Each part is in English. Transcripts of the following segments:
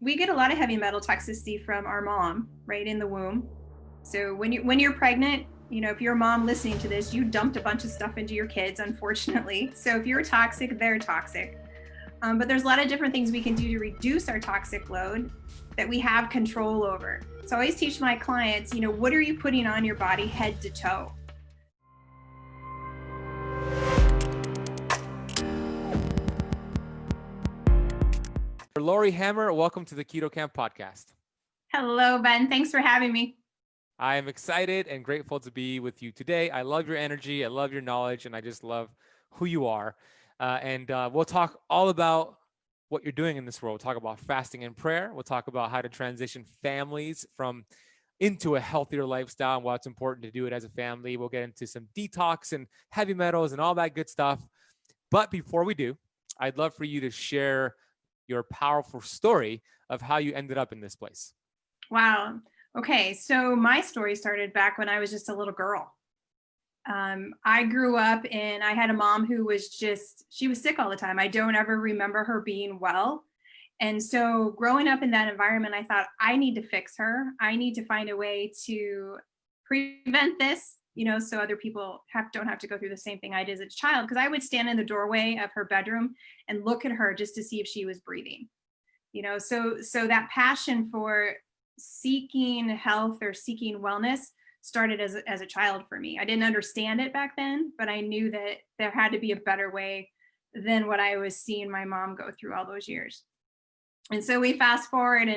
we get a lot of heavy metal toxicity from our mom, right in the womb. So when you're pregnant, if you're a mom listening to this, you dumped a bunch of stuff into your kids, unfortunately. So if you're toxic, they're toxic. But there's a lot of different things we can do to reduce our toxic load that we have control over. So I always teach my clients, what are you putting on your body head to toe? Laurie Hammer, welcome to the Keto Camp podcast. Hello, Ben. Thanks for having me. I am excited and grateful to be with you today. I love your energy. I love your knowledge, and I just love who you are. We'll talk all about what you're doing in this world. We'll talk about fasting and prayer. We'll talk about how to transition families into a healthier lifestyle and why it's important to do it as a family. We'll get into some detox and heavy metals and all that good stuff. But before we do, I'd love for you to share your powerful story of how you ended up in this place. Wow. Okay. So my story started back when I was just a little girl. I grew up and I had a mom who was she was sick all the time. I don't ever remember her being well. And so growing up in that environment, I thought, I need to fix her. I need to find a way to prevent this, so other people don't have to go through the same thing I did as a child. Because I would stand in the doorway of her bedroom and look at her just to see if she was breathing. So that passion for seeking health or seeking wellness started as a child for me. I didn't understand it back then, but I knew that there had to be a better way than what I was seeing my mom go through all those years. And so we fast forward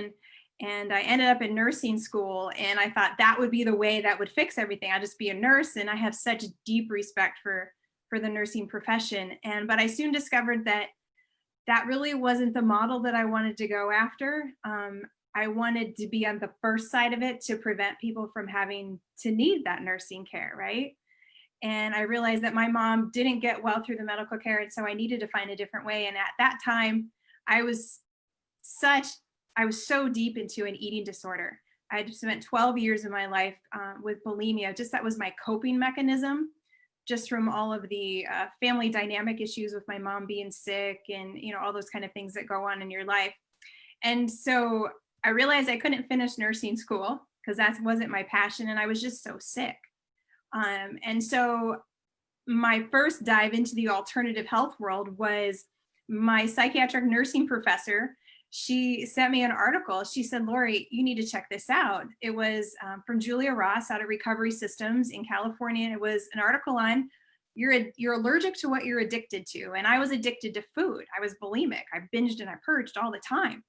and I ended up in nursing school, and I thought that would be the way that would fix everything. I'd just be a nurse, and I have such deep respect for the nursing profession. But I soon discovered that really wasn't the model that I wanted to go after. I wanted to be on the first side of it to prevent people from having to need that nursing care, right? And I realized that my mom didn't get well through the medical care, and so I needed to find a different way. And at that time, I was so deep into an eating disorder. I had spent 12 years of my life with bulimia. That was my coping mechanism, just from all of the family dynamic issues with my mom being sick and, all those kind of things that go on in your life. And so I realized I couldn't finish nursing school because that wasn't my passion, and I was just so sick. And so my first dive into the alternative health world was my psychiatric nursing professor. She sent me an article. She said, Laurie, you need to check this out. It was from Julia Ross out of Recovery Systems in California. And it was an article on you're allergic to what you're addicted to. And I was addicted to food. I was bulimic. I binged and I purged all the time.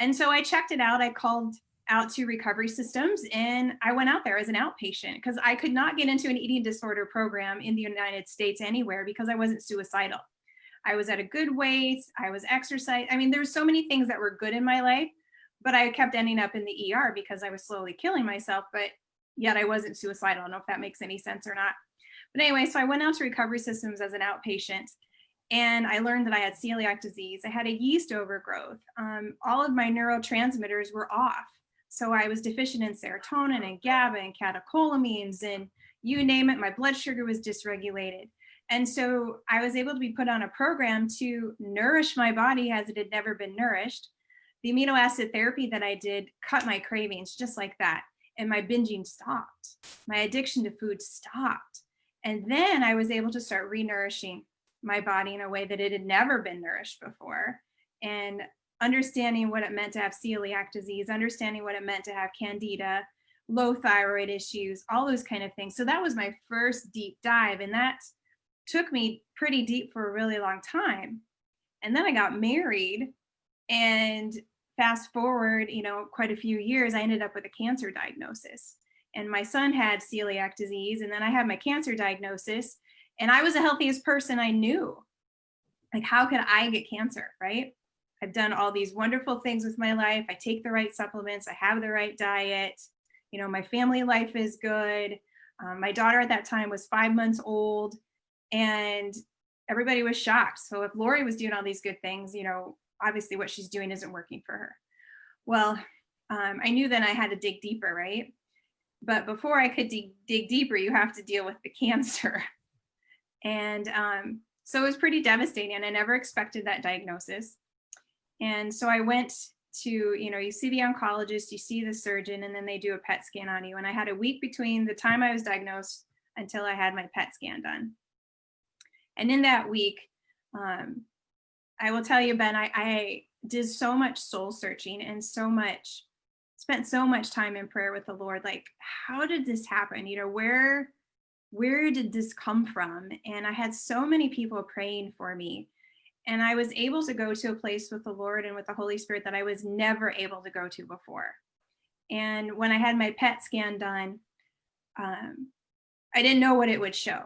And so I checked it out. I called out to Recovery Systems and I went out there as an outpatient because I could not get into an eating disorder program in the United States anywhere because I wasn't suicidal. I was at a good weight. I was exercising. I mean, there's so many things that were good in my life, but I kept ending up in the ER because I was slowly killing myself, but yet I wasn't suicidal. I don't know if that makes any sense or not. But anyway, so I went out to Recovery Systems as an outpatient. And I learned that I had celiac disease. I had a yeast overgrowth. All of my neurotransmitters were off. So I was deficient in serotonin and GABA and catecholamines and you name it, my blood sugar was dysregulated. And so I was able to be put on a program to nourish my body as it had never been nourished. The amino acid therapy that I did cut my cravings just like that. And my binging stopped. My addiction to food stopped. And then I was able to start renourishing my body in a way that it had never been nourished before, and understanding what it meant to have celiac disease, understanding what it meant to have candida, low thyroid issues, all those kind of things. So that was my first deep dive, and that took me pretty deep for a really long time. And then I got married, and fast forward, quite a few years, I ended up with a cancer diagnosis. And my son had celiac disease, and then I had my cancer diagnosis. And I was the healthiest person I knew. Like, how could I get cancer, right? I've done all these wonderful things with my life. I take the right supplements. I have the right diet. My family life is good. My daughter at that time was 5 months old, and everybody was shocked. So if Laurie was doing all these good things, obviously what she's doing isn't working for her. Well, I knew then I had to dig deeper, right? But before I could dig deeper, you have to deal with the cancer. And so it was pretty devastating. And I never expected that diagnosis. And so I went to, you see the oncologist, you see the surgeon, and then they do a PET scan on you. And I had a week between the time I was diagnosed until I had my PET scan done. And in that week, I will tell you, Ben, I did so much soul searching and spent so much time in prayer with the Lord. Like, how did this happen? Where did this come from? And I had so many people praying for me. And I was able to go to a place with the Lord and with the Holy Spirit that I was never able to go to before. And when I had my PET scan done, I didn't know what it would show,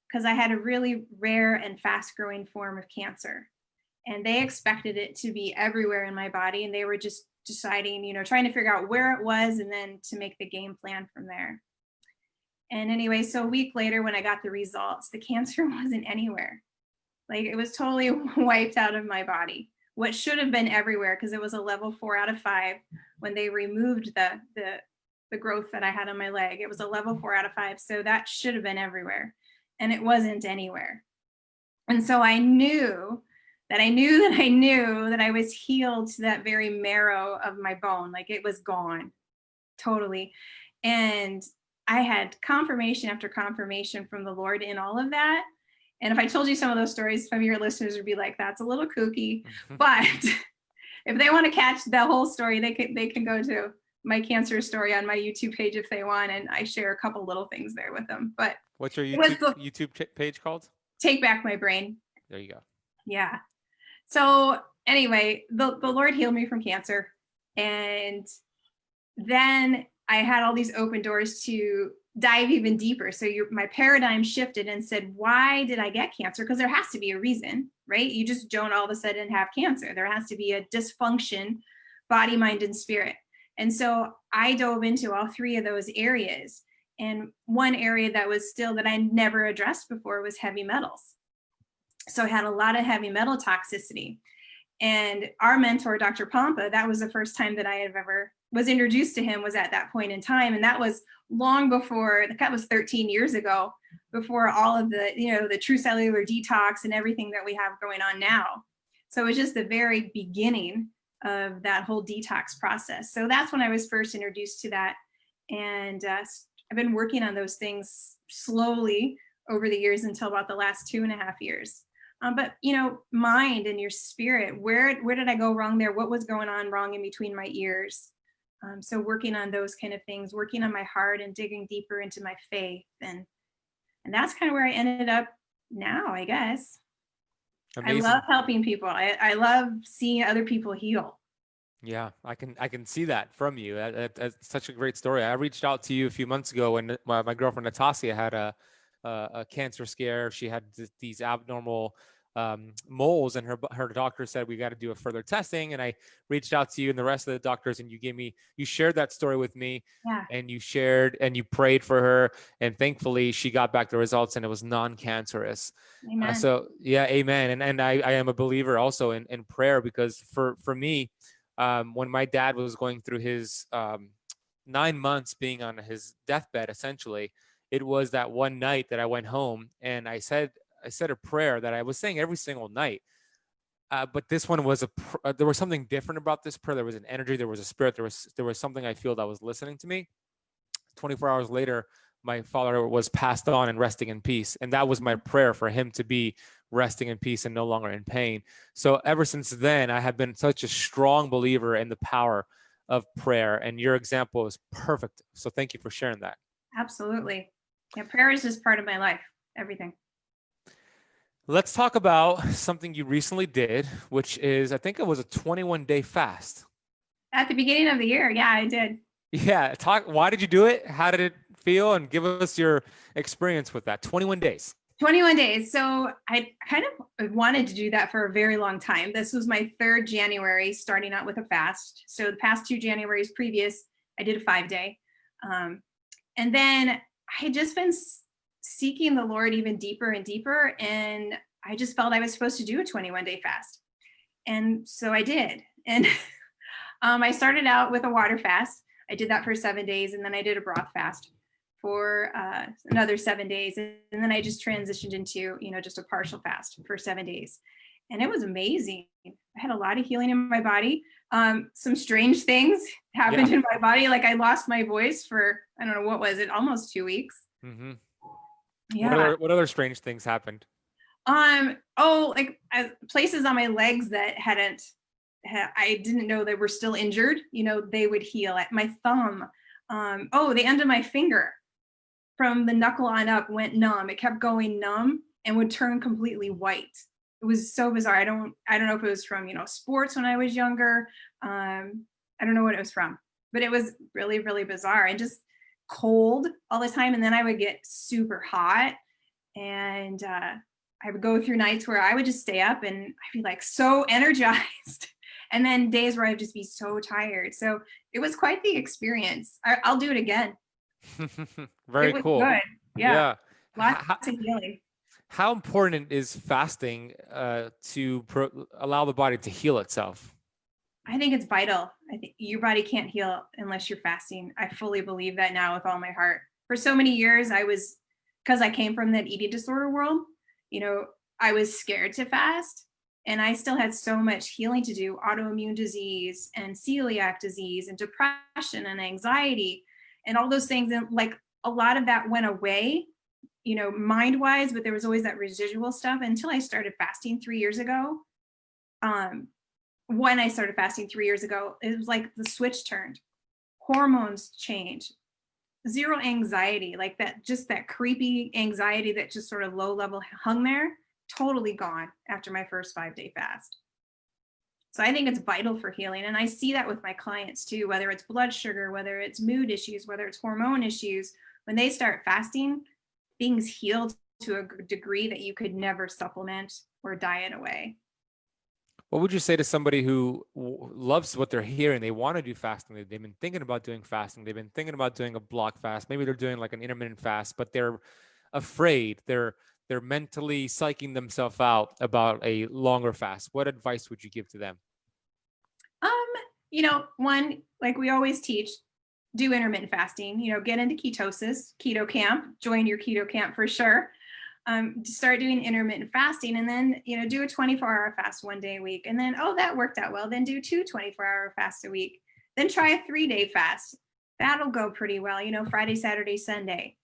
because I had a really rare and fast growing form of cancer. And they expected it to be everywhere in my body. And they were just deciding, trying to figure out where it was and then to make the game plan from there. And anyway, so a week later, when I got the results, the cancer wasn't anywhere. Like, it was totally wiped out of my body. What should have been everywhere, because it was a level 4 out of 5 when they removed the growth that I had on my leg. It was a level 4 out of 5. So that should have been everywhere. And it wasn't anywhere. And so I knew that I was healed to that very marrow of my bone. Like, it was gone totally. And I had confirmation after confirmation from the Lord in all of that. And if I told you some of those stories, some of your listeners would be like, that's a little kooky. But if they want to catch the whole story, they can go to my cancer story on my YouTube page if they want. And I share a couple little things there with them. But what's your YouTube page called? Take Back My Brain. There you go. Yeah. So anyway, the Lord healed me from cancer. And then I had all these open doors to dive even deeper. So my paradigm shifted and said, why did I get cancer? Because there has to be a reason, right? You just don't all of a sudden have cancer. There has to be a dysfunction, body, mind, and spirit. And so I dove into all 3 of those areas. And one area that I never addressed before was heavy metals. So I had a lot of heavy metal toxicity. And our mentor, Dr. Pompa, that was the first time that I had ever was introduced to him, was at that point in time. And that was long before, that was 13 years ago, before all of the, the true cellular detox and everything that we have going on now. So it was just the very beginning of that whole detox process. So that's when I was first introduced to that. And I've been working on those things slowly over the years until about the last 2.5 years. But, mind and your spirit, where did I go wrong there? What was going on wrong in between my ears? So working on those kind of things, working on my heart and digging deeper into my faith. And that's kind of where I ended up now, I guess. Amazing. I love helping people. I love seeing other people heal. Yeah, I can see that from you. That's such a great story. I reached out to you a few months ago when my girlfriend Natasha had a cancer scare. She had these abnormal moles, and her doctor said we got to do a further testing. And I reached out to you and the rest of the doctors, and you shared that story with me. Yeah. And you shared and you prayed for her, and thankfully she got back the results and it was non-cancerous. Amen. So yeah, amen. And I am a believer also in prayer, because for me, when my dad was going through his 9 months being on his deathbed, essentially, it was that one night that I went home and I said a prayer that I was saying every single night. But this one was there was something different about this prayer. There was an energy, there was a spirit, there was something I feel that was listening to me. 24 hours later, my father was passed on and resting in peace. And that was my prayer, for him to be resting in peace and no longer in pain. So ever since then, I have been such a strong believer in the power of prayer. And your example is perfect. So thank you for sharing that. Absolutely. Yeah, prayer is just part of my life, everything. Let's talk about something you recently did, which is, I think it was a 21-day fast. At the beginning of the year, yeah, I did. Yeah, why did you do it? How did it feel? And give us your experience with that. 21 days. 21 days. So I kind of wanted to do that for a very long time. This was my 3rd January starting out with a fast. So the past 2 Januaries previous, I did a 5-day. And then I had just been seeking the Lord even deeper and deeper. And I just felt I was supposed to do a 21-day fast. And so I did. And I started out with a water fast. I did that for 7 days. And then I did a broth fast for another 7 days. And then I just transitioned into, just a partial fast for 7 days. And it was amazing. I had a lot of healing in my body. Some strange things happened Yeah. in my body. Like I lost my voice for, I don't know, what was it? Almost 2 weeks. Mm-hmm. Yeah. What other strange things happened? Oh, like places on my legs that I didn't know they were still injured, they would heal. At my thumb. The end of my finger from the knuckle on up went numb. It kept going numb and would turn completely white. It was so bizarre. I don't know if it was from, sports when I was younger. I don't know what it was from, but it was really, really bizarre and just cold all the time. And then I would get super hot, and I would go through nights where I would just stay up and I'd be like so energized. And then days where I'd just be so tired. So it was quite the experience. I'll do it again. Very It was cool. good. Yeah. Yeah. Lots of healing. How important is fasting to allow the body to heal itself? I think it's vital. I think your body can't heal unless you're fasting. I fully believe that now with all my heart. For so many years, because I came from that eating disorder world, I was scared to fast. And I still had so much healing to do, autoimmune disease and celiac disease and depression and anxiety and all those things. And like a lot of that went away, mind-wise, but there was always that residual stuff until I started fasting 3 years ago. When I started fasting 3 years ago, it was like the switch turned. Hormones changed. Zero anxiety, like that creepy anxiety that just sort of low level hung there, totally gone after my first 5-day fast. So I think it's vital for healing. And I see that with my clients too, whether it's blood sugar, whether it's mood issues, whether it's hormone issues, when they start fasting, things heal to a degree that you could never supplement or diet away. What would you say to somebody who loves what they're hearing? They want to do fasting. They've been thinking about doing fasting. They've been thinking about doing a block fast. Maybe they're doing like an intermittent fast, but they're afraid. They're mentally psyching themselves out about a longer fast. What advice would you give to them? One, like we always teach, do intermittent fasting, get into ketosis, keto camp, join your keto camp for sure. Start doing intermittent fasting, and then, do a 24-hour fast 1 day a week. And then, that worked out well. Then do 2 24-hour fasts a week. Then try a 3-day fast. That'll go pretty well, Friday, Saturday, Sunday.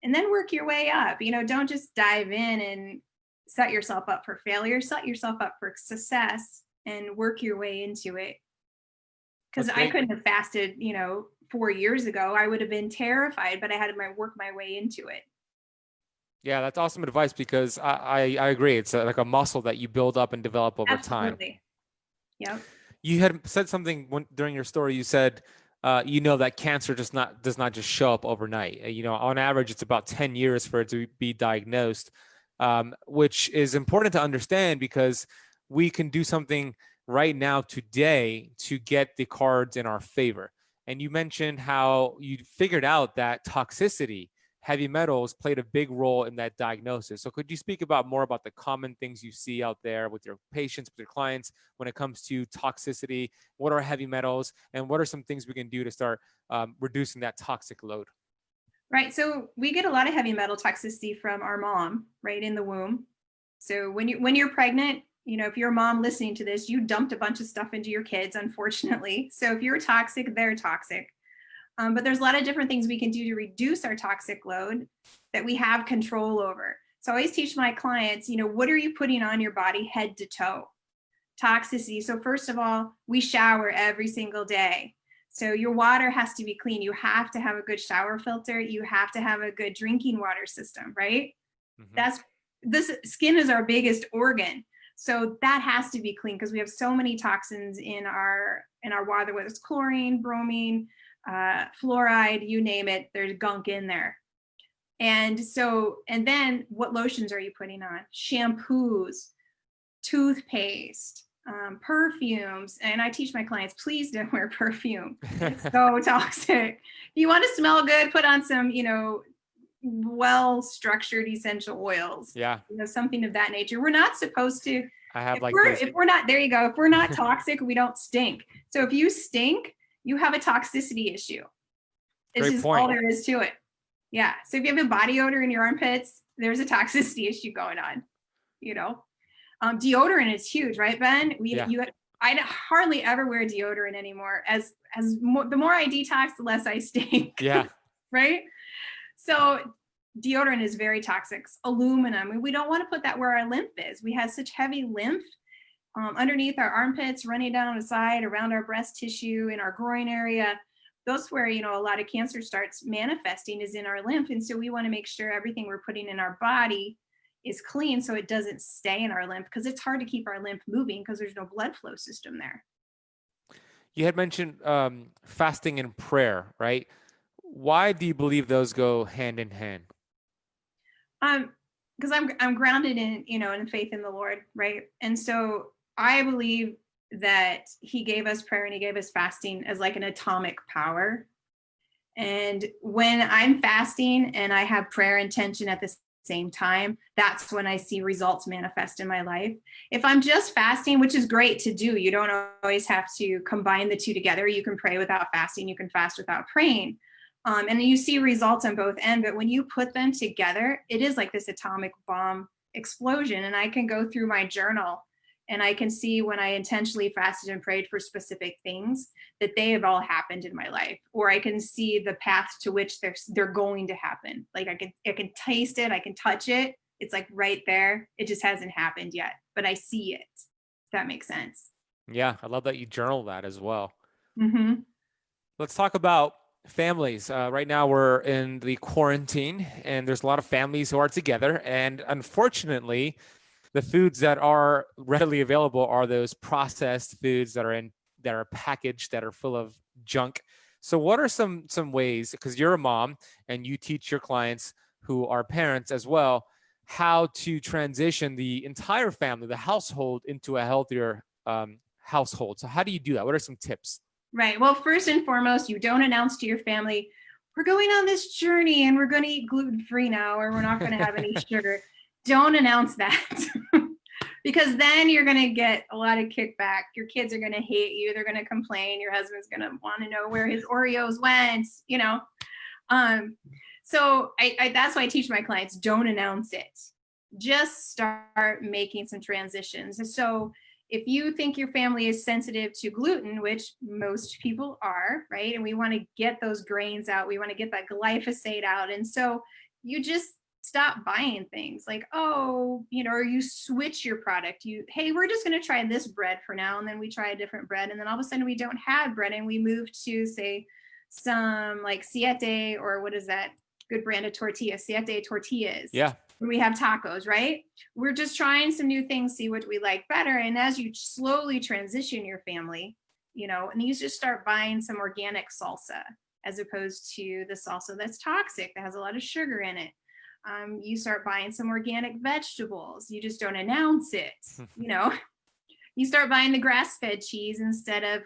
And then work your way up. Don't just dive in and set yourself up for failure. Set yourself up for success and work your way into it. Because I couldn't have fasted, 4 years ago. I would have been terrified, but I had to work my way into it. Yeah, that's awesome advice, because I agree. It's like a muscle that you build up and develop over time. Absolutely. Yep. You had said something during your story. You said, that cancer does not just show up overnight. On average, it's about 10 years for it to be diagnosed, which is important to understand, because we can do something right now today to get the cards in our favor. And you mentioned how you figured out that toxicity, heavy metals, played a big role in that diagnosis. So could you speak more about the common things you see out there with your patients, with your clients, when it comes to toxicity? What are heavy metals, and what are some things we can do to start reducing that toxic load? Right. So we get a lot of heavy metal toxicity from our mom, right, in the womb. So when you're pregnant, if you're a mom listening to this, you dumped a bunch of stuff into your kids, unfortunately. So if you're toxic, they're toxic. But there's a lot of different things we can do to reduce our toxic load that we have control over. So I always teach my clients, what are you putting on your body head to toe? Toxicity. So first of all, we shower every single day. So your water has to be clean. You have to have a good shower filter. You have to have a good drinking water system, right? Mm-hmm. This skin is our biggest organ. So that has to be clean, because we have so many toxins in our water, whether it's chlorine, bromine, fluoride, you name it, there's gunk in there. And then what lotions are you putting on? Shampoos, toothpaste, perfumes. And I teach my clients, please don't wear perfume. It's so toxic. If you want to smell good, put on some, well-structured essential oils. Yeah. Something of that nature. We're not supposed to, if we're not, there you go. If we're not toxic, we don't stink. So if you stink, you have a toxicity issue. It's just all there is to it. Yeah. So if you have a body odor in your armpits, there's a toxicity issue going on, Deodorant is huge, right, Ben? I hardly ever wear deodorant anymore. The more I detox, the less I stink. Yeah. Right? So deodorant is very toxic. Aluminum, and we don't want to put that where our lymph is. We have such heavy lymph underneath our armpits, running down the side, around our breast tissue, in our groin area. That's where, a lot of cancer starts manifesting, is in our lymph. And so we want to make sure everything we're putting in our body is clean so it doesn't stay in our lymph, because it's hard to keep our lymph moving because there's no blood flow system there. You had mentioned fasting and prayer, right? Why do you believe those go hand in hand? Because I'm grounded in faith in the Lord, right? And so I believe that He gave us prayer and He gave us fasting as like an atomic power. And when I'm fasting and I have prayer intention at the same time, that's when I see results manifest in my life. If I'm just fasting, which is great to do, you don't always have to combine the two together. You can pray without fasting, you can fast without praying. And you see results on both ends. But when you put them together, it is like this atomic bomb explosion. And I can go through my journal and I can see when I intentionally fasted and prayed for specific things, that they have all happened in my life. Or I can see the path to which they're going to happen. Like I can taste it, I can touch it. It's like right there. It just hasn't happened yet, but I see it. If that makes sense. Yeah, I love that you journal that as well. Mm-hmm. Let's talk about families. Right now, we're in the quarantine, and there's a lot of families who are together. And unfortunately, the foods that are readily available are those processed foods that are packaged, that are full of junk. So, what are some ways? Because you're a mom and you teach your clients who are parents as well, how to transition the entire family, the household, into a healthier household. So, how do you do that? What are some tips? Right. Well, first and foremost, you don't announce to your family, we're going on this journey and we're going to eat gluten-free now, or we're not going to have any sugar. Don't announce that. Because then you're going to get a lot of kickback. Your kids are going to hate you. They're going to complain. Your husband's going to want to know where his Oreos went, So that's why I teach my clients, don't announce it. Just start making some transitions. So if you think your family is sensitive to gluten, which most people are, right? And we want to get those grains out. We want to get that glyphosate out. And so you just stop buying things like, or you switch your product. Hey, we're just going to try this bread for now. And then we try a different bread. And then all of a sudden we don't have bread. And we move to, say, some like Siete, or what is that good brand of tortilla? Siete tortillas. Yeah. We have tacos, right? We're just trying some new things, see what we like better. And as you slowly transition your family, and you just start buying some organic salsa as opposed to the salsa that's toxic, that has a lot of sugar in it. You start buying some organic vegetables. You just don't announce it. You start buying the grass-fed cheese instead of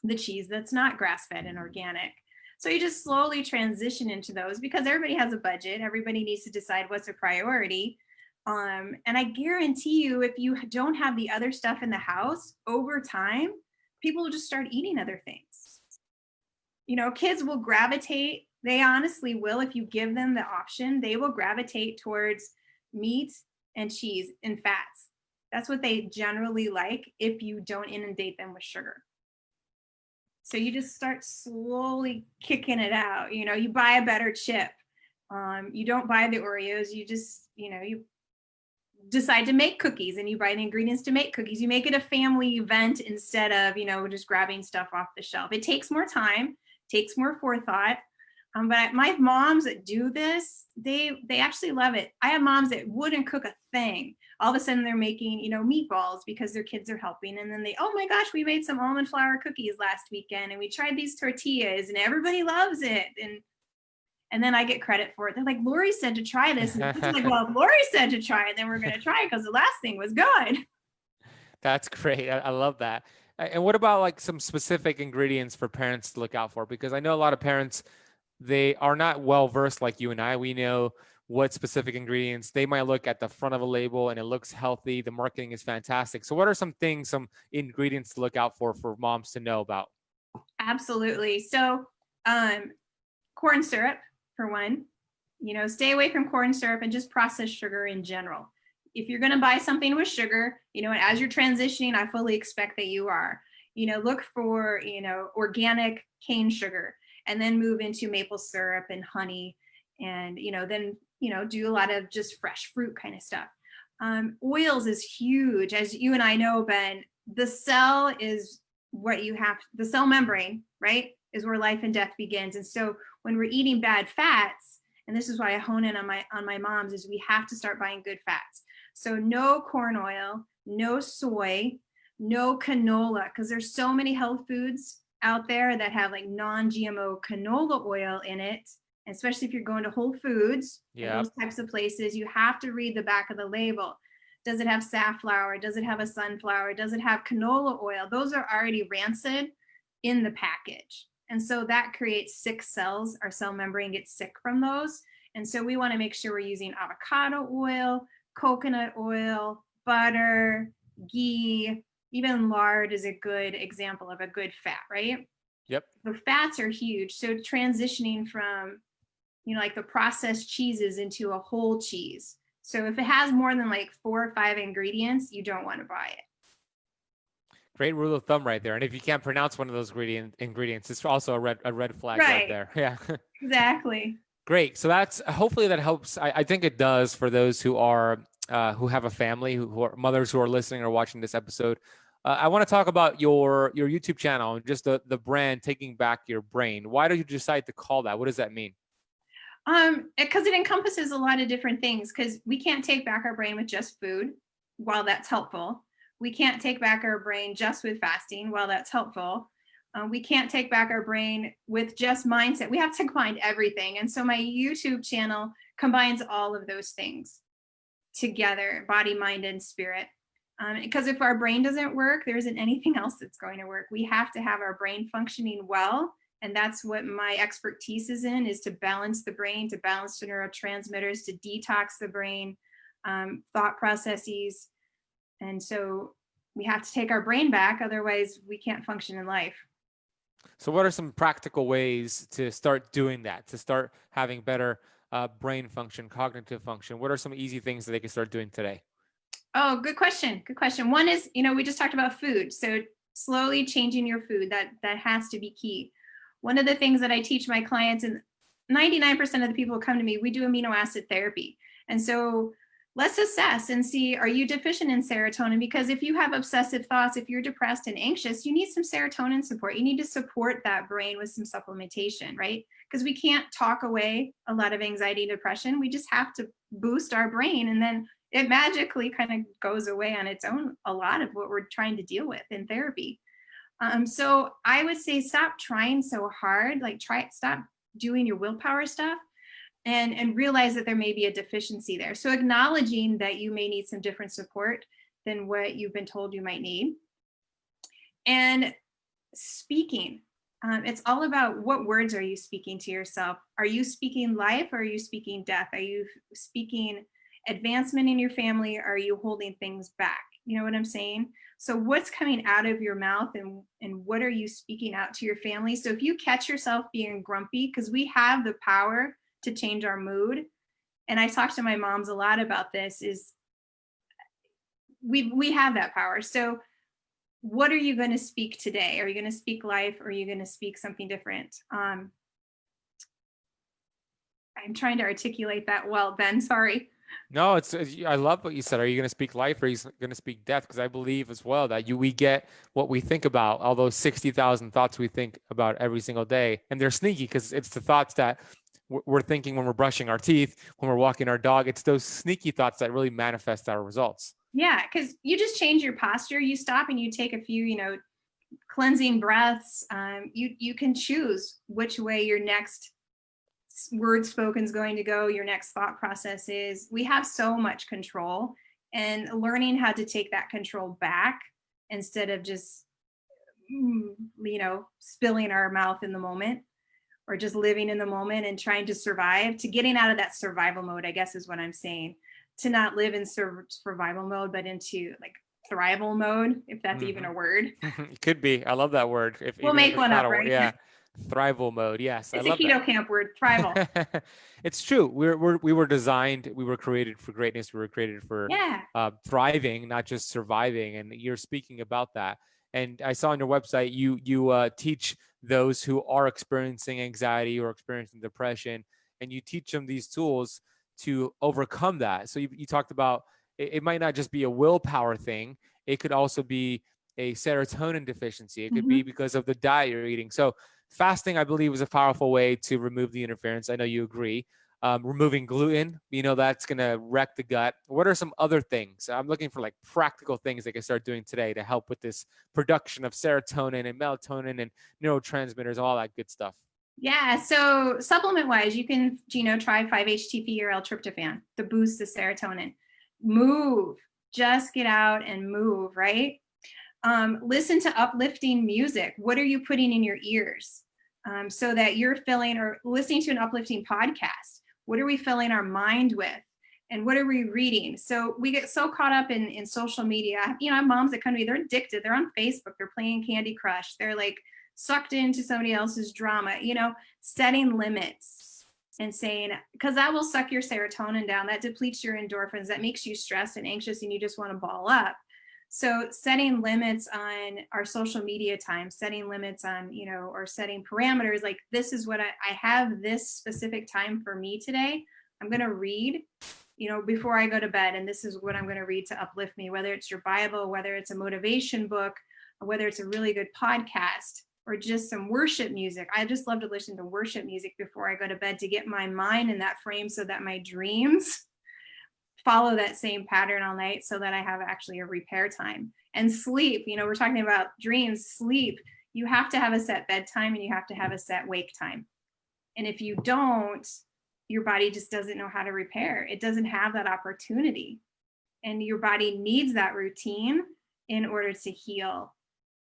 the cheese that's not grass-fed and organic. So you just slowly transition into those, because everybody has a budget. Everybody needs to decide what's a priority. And I guarantee you, if you don't have the other stuff in the house, over time, people will just start eating other things. Kids will gravitate. They honestly will. If you give them the option, they will gravitate towards meat and cheese and fats. That's what they generally like if you don't inundate them with sugar. So you just start slowly kicking it out. You buy a better chip. You don't buy the Oreos. You just, you decide to make cookies, and you buy the ingredients to make cookies. You make it a family event instead of, just grabbing stuff off the shelf. It takes more time, takes more forethought. But my moms that do this, they actually love it. I have moms that wouldn't cook a thing. All of a sudden they're making, meatballs because their kids are helping. And then oh my gosh, we made some almond flour cookies last weekend and we tried these tortillas and everybody loves it. And then I get credit for it. They're like, Laurie said to try this. And it's like, well, Laurie said to try it, then we're going to try it because the last thing was good. That's great. I love that. And what about like some specific ingredients for parents to look out for? Because I know a lot of parents, they are not well versed like you and I. We know what specific ingredients. They might look at the front of a label and it looks healthy. The marketing is fantastic. So what are some things, some ingredients to look out for moms to know about? Absolutely. So corn syrup, for one. Stay away from corn syrup and just processed sugar in general. if you're going to buy something with sugar, and as you're transitioning, I fully expect that you are, look for, organic cane sugar, and then move into maple syrup and honey, and, then, do a lot of just fresh fruit kind of stuff. Oils is huge. As you and I know, Ben, the cell is the cell membrane, right, is where life and death begins. And so when we're eating bad fats, and this is why I hone in on my moms, is we have to start buying good fats. So no corn oil, no soy, no canola, because there's so many health foods out there that have like non-GMO canola oil in it. Especially if you're going to Whole Foods, those types of places, you have to read the back of the label. Does it have safflower? Does it have a sunflower? Does it have canola oil? Those are already rancid in the package. And so that creates sick cells. Our cell membrane gets sick from those. And so we want to make sure we're using avocado oil, coconut oil, butter, ghee, even lard is a good example of a good fat, right? Yep. The fats are huge. So transitioning from, like the processed cheeses into a whole cheese. So if it has more than like 4 or 5 ingredients, you don't want to buy it. Great rule of thumb right there. And if you can't pronounce one of those ingredients, it's also a red flag right there. Yeah. Exactly. Great. So hopefully that helps. I think it does for those who are who have a family, who are mothers who are listening or watching this episode. I want to talk about your YouTube channel and just the brand, Taking Back Your Brain. Why did you decide to call that? What does that mean? Because it encompasses a lot of different things, because we can't take back our brain with just food, while that's helpful. We can't take back our brain just with fasting, while that's helpful. We can't take back our brain with just mindset. We have to combine everything. And so my YouTube channel combines all of those things together, body, mind, and spirit. Because if our brain doesn't work, there isn't anything else that's going to work. We have to have our brain functioning well. And that's what my expertise is to balance the brain, to balance the neurotransmitters, to detox the brain, thought processes. And so we have to take our brain back. Otherwise, we can't function in life. So what are some practical ways to start doing that, to start having better brain function, cognitive function? What are some easy things that they can start doing today? Oh, good question. Good question. One is, we just talked about food. So slowly changing your food, that has to be key. One of the things that I teach my clients, and 99% of the people who come to me, we do amino acid therapy. And so let's assess and see, are you deficient in serotonin? Because if you have obsessive thoughts, if you're depressed and anxious, you need some serotonin support. You need to support that brain with some supplementation, right? Because we can't talk away a lot of anxiety and depression. We just have to boost our brain, and then it magically kind of goes away on its own, a lot of what we're trying to deal with in therapy. So I would say stop trying so hard, stop doing your willpower stuff, and realize that there may be a deficiency there. So acknowledging that you may need some different support than what you've been told you might need. And speaking, it's all about what words are you speaking to yourself? Are you speaking life, or are you speaking death? Are you speaking advancement in your family? Or are you holding things back? You know what I'm saying? So what's coming out of your mouth, and what are you speaking out to your family? So if you catch yourself being grumpy, because we have the power to change our mood. And I talk to my moms a lot about this, is we have that power. So what are you going to speak today? Are you going to speak life, or are you going to speak something different? I'm trying to articulate that well, Ben, sorry. No, I love what you said. Are you going to speak life, or are you going to speak death? Because I believe as well that we get what we think about, all those 60,000 thoughts we think about every single day. And they're sneaky, because it's the thoughts that we're thinking when we're brushing our teeth, when we're walking our dog. It's those sneaky thoughts that really manifest our results. Yeah, because you just change your posture. You stop and you take a few, cleansing breaths. You can choose which way your next word spoken is going to go, your next thought process is. We have so much control, and learning how to take that control back instead of just, spilling our mouth in the moment, or just living in the moment and trying to survive, to getting out of that survival mode, I guess is what I'm saying. To not live in survival mode, but into like thrival mode, if that's even a word. It could be. I love that word. We'll make one up, right? Yeah. Thrival mode. Yes, I It's a love keto camp word, thrival. that. It's true. We were designed, we were created for greatness. We were created for Yeah. thriving, not just surviving. And you're speaking about that. And I saw on your website, you teach those who are experiencing anxiety or experiencing depression, and you teach them these tools to overcome that. So you talked about it might not just be a willpower thing. It could also be a serotonin deficiency. It could be Mhm. because of the diet you're eating. So fasting, I believe, is a powerful way to remove the interference. I know you agree. Removing gluten, that's going to wreck the gut. What are some other things? I'm looking for like practical things they can start doing today to help with this production of serotonin and melatonin and neurotransmitters, all that good stuff. Yeah. So supplement wise, you can, try 5-HTP or L-tryptophan to boost the serotonin. Move, just get out and move, right? Listen to uplifting music. What are you putting in your ears so that you're filling, or listening to an uplifting podcast? What are we filling our mind with? And what are we reading? So we get so caught up in social media. I have moms that come to me, they're addicted. They're on Facebook, they're playing Candy Crush. They're like sucked into somebody else's drama, setting limits and saying, because that will suck your serotonin down, that depletes your endorphins, that makes you stressed and anxious and you just want to ball up. So setting limits on our social media time, setting limits on, or setting parameters, like this is what I have this specific time for me today. I'm going to read, before I go to bed, and this is what I'm going to read to uplift me, whether it's your Bible, whether it's a motivation book, or whether it's a really good podcast, or just some worship music. I just love to listen to worship music before I go to bed to get my mind in that frame so that my dreams follow that same pattern all night, so that I have actually a repair time. And sleep, we're talking about dreams, sleep. You have to have a set bedtime and you have to have a set wake time. And if you don't, your body just doesn't know how to repair. It doesn't have that opportunity. And your body needs that routine in order to heal.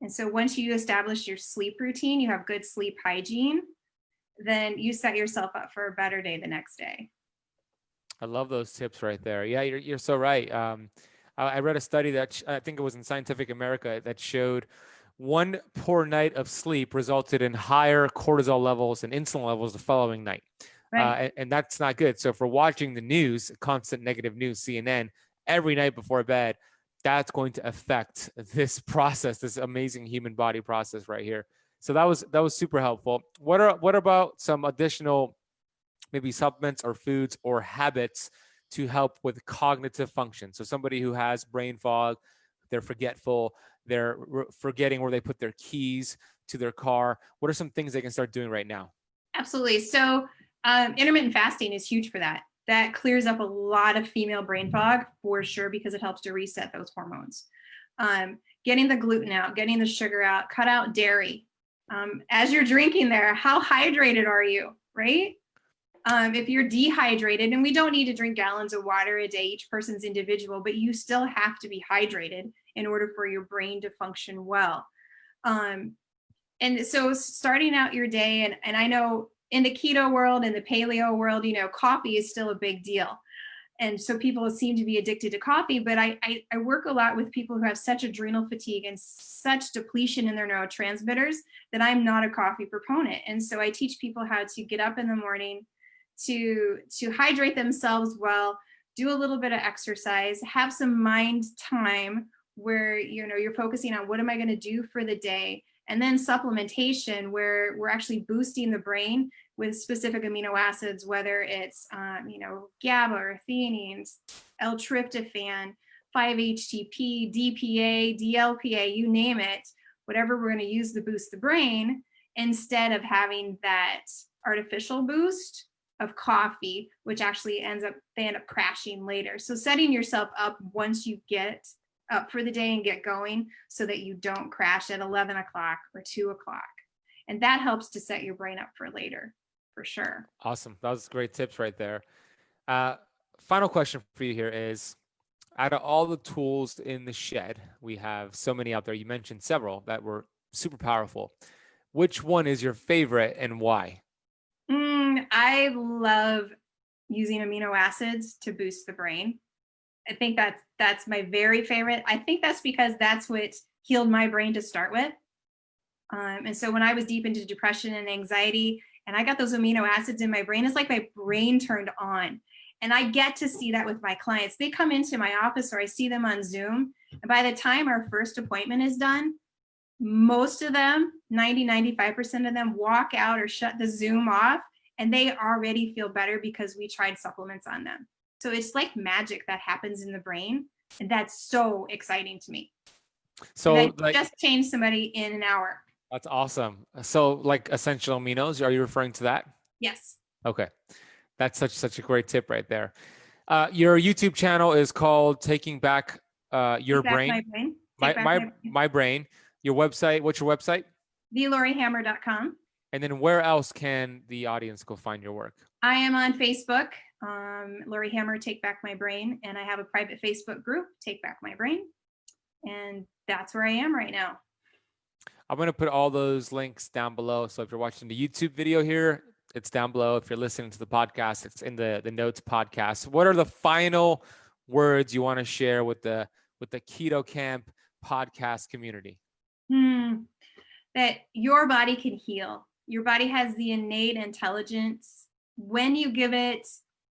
And so once you establish your sleep routine, you have good sleep hygiene, then you set yourself up for a better day the next day. I love those tips right there. Yeah, you're so right. I read a study that I think it was in Scientific America that showed one poor night of sleep resulted in higher cortisol levels and insulin levels the following night. Right. And that's not good. So for watching the news, constant negative news, CNN, every night before bed, that's going to affect this process, this amazing human body process right here. So that was super helpful. What about some additional maybe supplements or foods or habits to help with cognitive function? So somebody who has brain fog, they're forgetful, they're forgetting where they put their keys to their car. What are some things they can start doing right now? Absolutely. So intermittent fasting is huge for that. That clears up a lot of female brain fog for sure, because it helps to reset those hormones. Getting the gluten out, getting the sugar out, cut out dairy. As you're drinking there, how hydrated are you, right? If you're dehydrated, and we don't need to drink gallons of water a day, each person's individual, but you still have to be hydrated in order for your brain to function well. And so starting out your day, and I know in the keto world and the paleo world, coffee is still a big deal. And so people seem to be addicted to coffee, but I work a lot with people who have such adrenal fatigue and such depletion in their neurotransmitters that I'm not a coffee proponent. And so I teach people how to get up in the morning, to hydrate themselves well, do a little bit of exercise, have some mind time where you're focusing on what am I going to do for the day, and then supplementation where we're actually boosting the brain with specific amino acids, whether it's GABA or theanines, L-tryptophan, 5-HTP, DPA, DLPA, you name it, whatever we're going to use to boost the brain, instead of having that artificial boost of coffee, which actually they end up crashing later. So setting yourself up once you get up for the day and get going, so that you don't crash at 11 o'clock or 2 o'clock. And that helps to set your brain up for later, for sure. Awesome. That was great tips right there. Final question for you here is, out of all the tools in the shed, we have so many out there. You mentioned several that were super powerful. Which one is your favorite and why? I love using amino acids to boost the brain. I think that's my very favorite. I think that's because that's what healed my brain to start with. And so when I was deep into depression and anxiety, and I got those amino acids in my brain, it's like my brain turned on. And I get to see that with my clients. They come into my office or I see them on Zoom. And by the time our first appointment is done, most of them, 95% of them walk out or shut the Zoom off and they already feel better because we tried supplements on them. So it's like magic that happens in the brain. And that's so exciting to me. So And I like, just changed somebody in an hour. that's awesome. So like essential aminos, are you referring to that? Yes. Okay. That's such a great tip right there. Your YouTube channel is called Taking Back Your Take back Brain. my brain. My Take back my my brain. my brain. Your website, what's your website? TheLaurieHammer.com. And then where else can the audience go find your work? I am on Facebook, Laurie Hammer, Take Back My Brain, and I have a private Facebook group, Take Back My Brain, and that's where I am right now. I'm going to put all those links down below. So if you're watching the YouTube video here, it's down below. If you're listening to the podcast, it's in the notes podcast. What are the final words you want to share with the Keto Camp podcast community? That your body can heal. Your body has the innate intelligence when you give it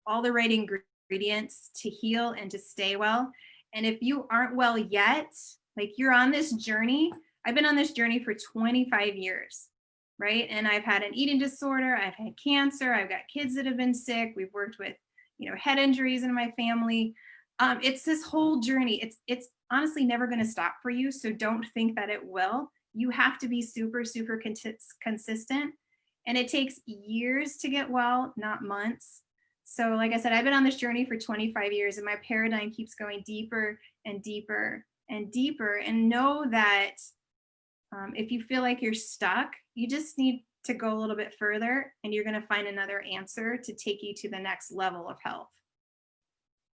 all the right ingredients to heal and to stay well. And if you aren't well yet, like you're on this journey, I've been on this journey for 25 years, right? And I've had an eating disorder, I've had cancer, I've got kids that have been sick, we've worked with, head injuries in my family. It's this whole journey. It's honestly never going to stop for you. So don't think that it will. You have to be super, super consistent. And it takes years to get well, not months. So like I said, I've been on this journey for 25 years and my paradigm keeps going deeper and deeper and deeper. And know that if you feel like you're stuck, you just need to go a little bit further and you're going to find another answer to take you to the next level of health.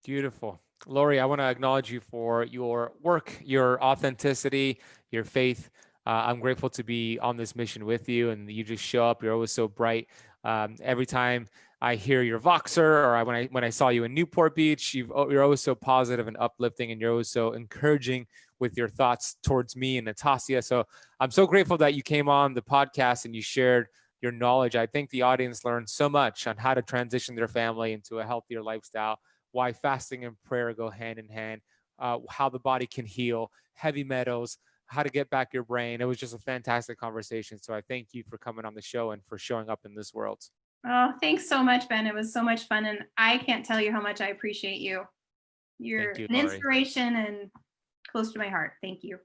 Beautiful. Laurie, I want to acknowledge you for your work, your authenticity, your faith. I'm grateful to be on this mission with you, and you just show up. You're always so bright. Every time I hear your Voxer, or when I saw you in Newport Beach, you're always so positive and uplifting, and you're always so encouraging with your thoughts towards me and Natasha. So I'm so grateful that you came on the podcast and you shared your knowledge. I think the audience learned so much on how to transition their family into a healthier lifestyle, why fasting and prayer go hand in hand, how the body can heal, heavy metals, how to get back your brain. It was just a fantastic conversation. So I thank you for coming on the show and for showing up in this world. Oh, thanks so much, Ben. It was so much fun. And I can't tell you how much I appreciate you. You're Thank you, an Laurie. inspiration and close to my heart. Thank you.